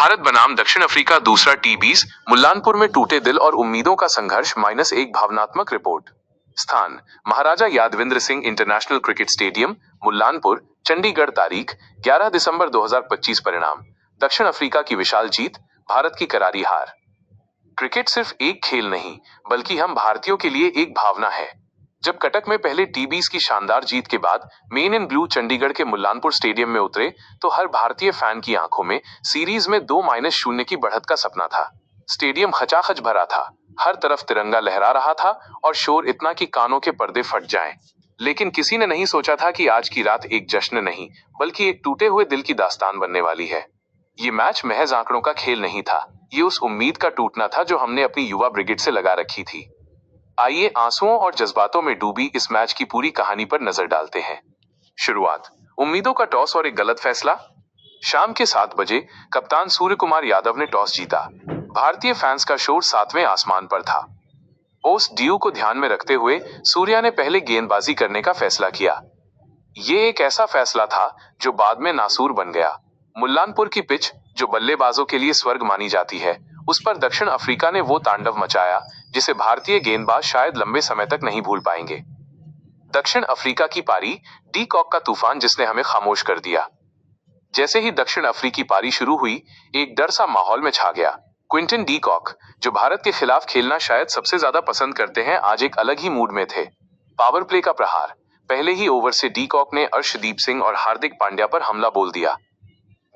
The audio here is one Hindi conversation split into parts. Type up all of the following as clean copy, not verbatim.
भारत बनाम दक्षिण अफ्रीका दूसरा T20 मुल्लानपुर में टूटे दिल और उम्मीदों का संघर्ष -1 भावनात्मक रिपोर्ट। स्थान Maharaja Yadavindra Singh international cricket stadium Mullanpur Chandigarh. तारीख 11 दिसंबर 2025। परिणाम दक्षिण अफ्रीका की विशाल जीत, भारत की करारी हार। क्रिकेट सिर्फ एक खेल नहीं बल्कि हम भारतीयों के लिए एक भावना है। जब कटक में पहले T20 की शानदार जीत के बाद मेन इन ब्लू चंडीगढ़ के मुल्लानपुर स्टेडियम में उतरे तो हर भारतीय फैन की आंखों में सीरीज में 2-0 की बढ़त का सपना था। स्टेडियम खचाखच भरा था, हर तरफ तिरंगा लहरा रहा था और शोर इतना कि कानों के पर्दे फट जाएं। लेकिन किसी ने नहीं सोचा था कि आज की रात एक जश्न नहीं बल्कि एक टूटे हुए दिल की दास्तान बनने वाली है। ये मैच महज आंकड़ों का खेल नहीं था, ये उस उम्मीद का टूटना था जो हमने अपनी युवा ब्रिगेड से लगा रखी थी। आइए आंसुओं और जज्बातों में डूबी इस मैच की पूरी कहानी पर नजर डालते हैं। शुरुआत उम्मीदों का टॉस और एक गलत फैसला। शाम के 7 बजे कप्तान सूर्य कुमार यादव ने टॉस जीता। भारतीय फैंस का शोर 7वें आसमान पर था। उस ड्यू को ध्यान में रखते हुए सूर्या ने पहले गेंदबाजी करने का फैसला किया। ये एक ऐसा फैसला था जो बाद में नासूर बन गया। मुल्लानपुर की पिच, जो बल्लेबाजों के लिए स्वर्ग मानी जाती है, उस पर दक्षिण अफ्रीका ने वो तांडव मचाया जिसे भारतीय गेंदबाज शायद लंबे समय तक नहीं भूल पाएंगे। दक्षिण अफ्रीका की पारी, डी कॉक का तूफान जिसने हमें खामोश कर दिया। जैसे ही दक्षिण अफ्रीकी पारी शुरू हुई, एक डर सा माहौल में छा गया। क्विंटन डी कॉक, जो भारत के खिलाफ खेलना शायद सबसे ज्यादा पसंद करते हैं, आज एक अलग ही मूड में थे। पावर प्ले का प्रहार, पहले ही ओवर से डी कॉक ने अर्शदीप सिंह और हार्दिक पांड्या पर हमला बोल दिया।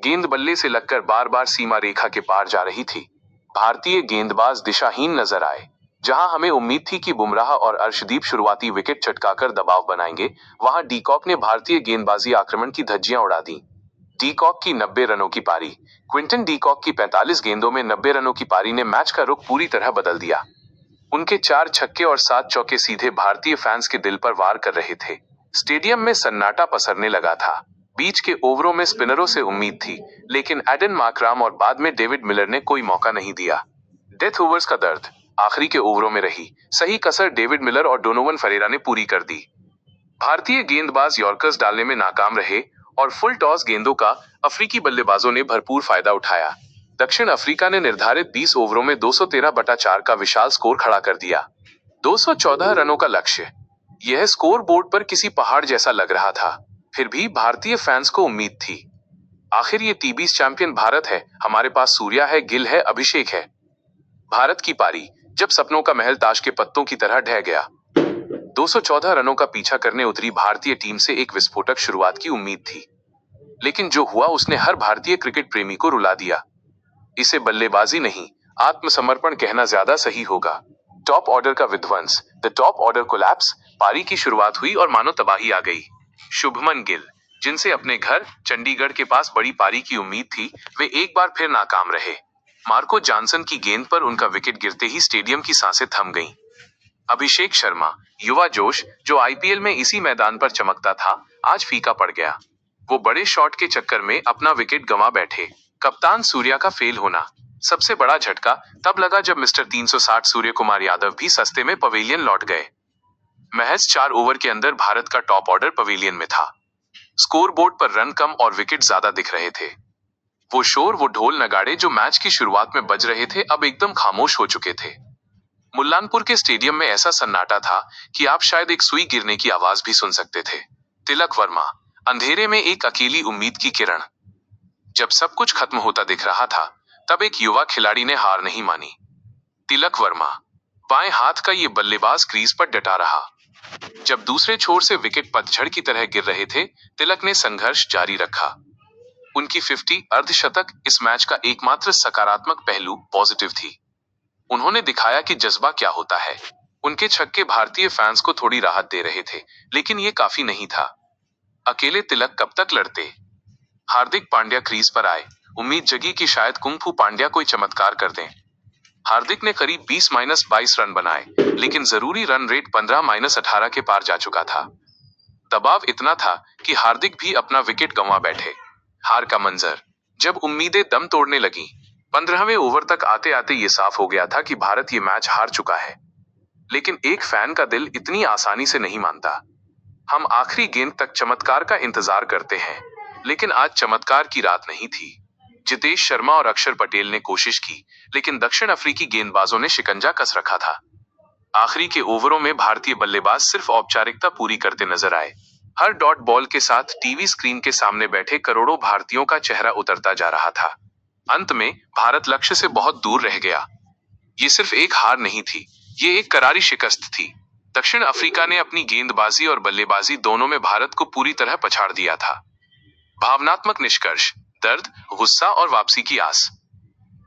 गेंद बल्ले से लगकर बार बार सीमा रेखा के पार जा रही थी। भारतीय गेंदबाज दिशाहीन नजर आए। जहां हमें उम्मीद थी कि बुमराह और अर्शदीप शुरुआती विकेट चटकाकर दबाव बनाएंगे, वहां डी कॉक ने भारतीय गेंदबाजी आक्रमण की धज्जियां उड़ा दी। डी कॉक की 90 रनों की पारी। क्विंटन डी कॉक की 45 गेंदों में 90 रनों की पारी ने मैच का रुख पूरी तरह बदल दिया। उनके 4 छक्के और 7 चौके सीधे भारतीय फैंस के दिल पर वार कर रहे थे। स्टेडियम में सन्नाटा पसरने लगा था। बीच के ओवरों में स्पिनरों से उम्मीद थी, लेकिन एडन मार्कराम और बाद में डेविड मिलर ने कोई मौका नहीं दिया। डेथ ओवर्स का दर्द आखिरी के ओवरों में रही। सही कसर डेविड मिलर और डोनोवन फरेरा ने पूरी कर दी। भारतीय गेंदबाज यॉर्कर्स डालने में नाकाम रहे और फुल टॉस गेंदों का अफ्रीकी बल्लेबाजों ने भरपूर फायदा उठाया। दक्षिण अफ्रीका ने निर्धारित 20 ओवरों में 213/4 का विशाल स्कोर खड़ा कर दिया। 214 रनों का लक्ष्य। यह स्कोर बोर्ड पर किसी पहाड़ जैसा लग रहा था। फिर भी भारतीय फैंस को उम्मीद थी। आखिर ये T20 चैंपियन भारत है, हमारे पास सूर्या है, गिल है, अभिषेक है। भारत की पारी, जब सपनों का महल ताश के पत्तों की तरह ढह गया। 214 रनों का पीछा करने उतरी भारतीय टीम से एक विस्फोटक शुरुआत की उम्मीद थी, लेकिन जो हुआ उसने हर भारतीय क्रिकेट प्रेमी को रुला दिया। इसे बल्लेबाजी नहीं, आत्मसमर्पण कहना ज्यादा सही होगा। टॉप ऑर्डर का विध्वंस, द टॉप ऑर्डर कोलैप्स। पारी की शुरुआत हुई और मानो तबाही आ गई। शुभमन गिल, जिनसे अपने घर चंडीगढ़ के पास बड़ी पारी की उम्मीद थी, वे एक बार फिर नाकाम रहे। मार्को जॉनसन की गेंद पर उनका विकेट गिरते ही स्टेडियम की सांसें थम गईं। अभिषेक शर्मा, युवा जोश, जो IPL में इसी मैदान पर चमकता था, आज फीका पड़ गया। वो बड़े शॉट के चक्कर में अपना विकेट गंवा बैठे। कप्तान सूर्या का फेल होना। सबसे बड़ा झटका तब लगा जब मिस्टर 360 सूर्य कुमार यादव भी सस्ते में पवेलियन लौट गए। महज 4 ओवर के अंदर भारत का टॉप ऑर्डर पवेलियन में था। स्कोरबोर्ड पर रन कम और विकेट ज्यादा दिख रहे थे। वो शोर, वो ढोल नगाड़े जो मैच की शुरुआत में बज रहे थे, अब एकदम खामोश हो चुके थे। मुल्लानपुर के स्टेडियम में ऐसा सन्नाटा था कि आप शायद एक सुई गिरने की आवाज भी सुन सकते थे। तिलक वर्मा, अंधेरे में एक अकेली उम्मीद की किरण। जब सब कुछ खत्म होता दिख रहा था, तब एक युवा खिलाड़ी ने हार नहीं मानी। तिलक वर्मा, बाएं हाथ का ये बल्लेबाज क्रीज पर डटा रहा। जब दूसरे छोर से विकेट पतझड़ की तरह गिर रहे थे, तिलक ने संघर्ष जारी रखा। उनकी 50 अर्धशतक इस मैच का एकमात्र सकारात्मक पहलू, पॉजिटिव थी। उन्होंने दिखाया कि जज्बा क्या होता है। उनके छक्के भारतीय फैंस को थोड़ी राहत दे रहे थे, लेकिन ये काफी नहीं था। अकेले तिलक कब तक लड़ते? हार्दिक पांड्या क्रीज पर आए। उम्मीद जगी कि शायद कुंफू पांड्या कोई चमत्कार कर दें। हार्दिक ने करीब 20-22 रन बनाए, लेकिन जरूरी रन रेट 15-18 के पार जा चुका था। दबाव इतना था कि हार्दिक भी अपना विकेट गंवा बैठे। हार का मंजर, जब उम्मीदें दम तोड़ने लगी। 15वें ओवर तक आते आते ये साफ हो गया था कि भारत ये मैच हार चुका है। लेकिन एक फैन का दिल इतनी आसानी से नहीं मानता। हम आखिरी गेंद तक चमत्कार का इंतजार करते हैं, लेकिन आज चमत्कार की रात नहीं थी। जितेश शर्मा और अक्षर पटेल ने कोशिश की, लेकिन दक्षिण अफ्रीकी गेंदबाजों ने शिकंजा कस रखा था। आखिरी के ओवरों में भारतीय बल्लेबाज सिर्फ औपचारिकता पूरी करते नजर आए। हर डॉट बॉल के साथ टीवी स्क्रीन के सामने बैठे करोड़ों भारतीयों का चेहरा उतरता जा रहा था। अंत में भारत लक्ष्य से बहुत दूर रह गया। ये सिर्फ एक हार नहीं थी, ये एक करारी शिकस्त थी। दक्षिण अफ्रीका ने अपनी गेंदबाजी और बल्लेबाजी दोनों में भारत को पूरी तरह पछाड़ दिया था। भावनात्मक निष्कर्ष, दर्द, गुस्सा और वापसी की आस।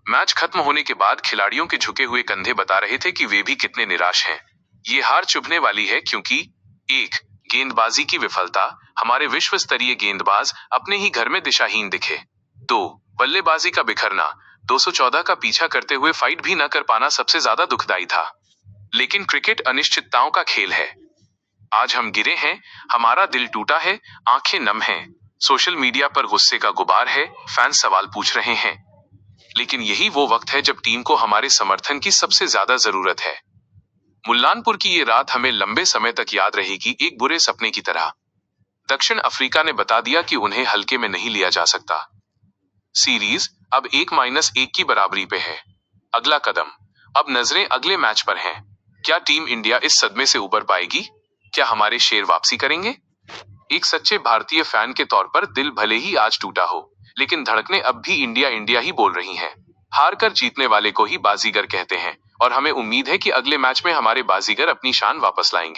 मैच खत्म होने के बाद खिलाड़ियों के झुके हुए कंधे बता रहे थे कि वे भी कितने निराश हैं। ये हार चुभने वाली है क्योंकि 1. गेंदबाजी की विफलता, हमारे विश्व स्तरीय गेंदबाज अपने ही घर में दिशाहीन दिखे। 2. बल्लेबाजी का बिखरना, 214 का पीछा करते हुए फाइट भी न कर पाना सबसे ज्यादा दुखदाई था। लेकिन क्रिकेट अनिश्चितताओं का खेल है। आज हम गिरे हैं, हमारा दिल टूटा है, आंखें नम हैं, सोशल मीडिया पर गुस्से का गुबार है, फैंस सवाल पूछ रहे हैं। लेकिन यही वो वक्त है जब टीम को हमारे समर्थन की सबसे ज्यादा जरूरत है। मुल्लानपुर की ये रात हमें लंबे समय तक याद रहेगी, एक बुरे सपने की तरह। दक्षिण अफ्रीका ने बता दिया कि उन्हें हल्के में नहीं लिया जा सकता। सीरीज अब 1-1 की बराबरी पे है। अगला कदम, अब नजरें अगले मैच पर हैं। क्या टीम इंडिया इस सदमे से उबर पाएगी? क्या हमारे शेर वापसी करेंगे? एक सच्चे भारतीय फैन के तौर पर दिल भले ही आज टूटा हो, लेकिन धड़कनें अब भी इंडिया इंडिया ही बोल रही हैं। हार कर जीतने वाले को ही बाजीगर कहते हैं, और हमें उम्मीद है कि अगले मैच में हमारे बाजीगर अपनी शान वापस लाएंगे।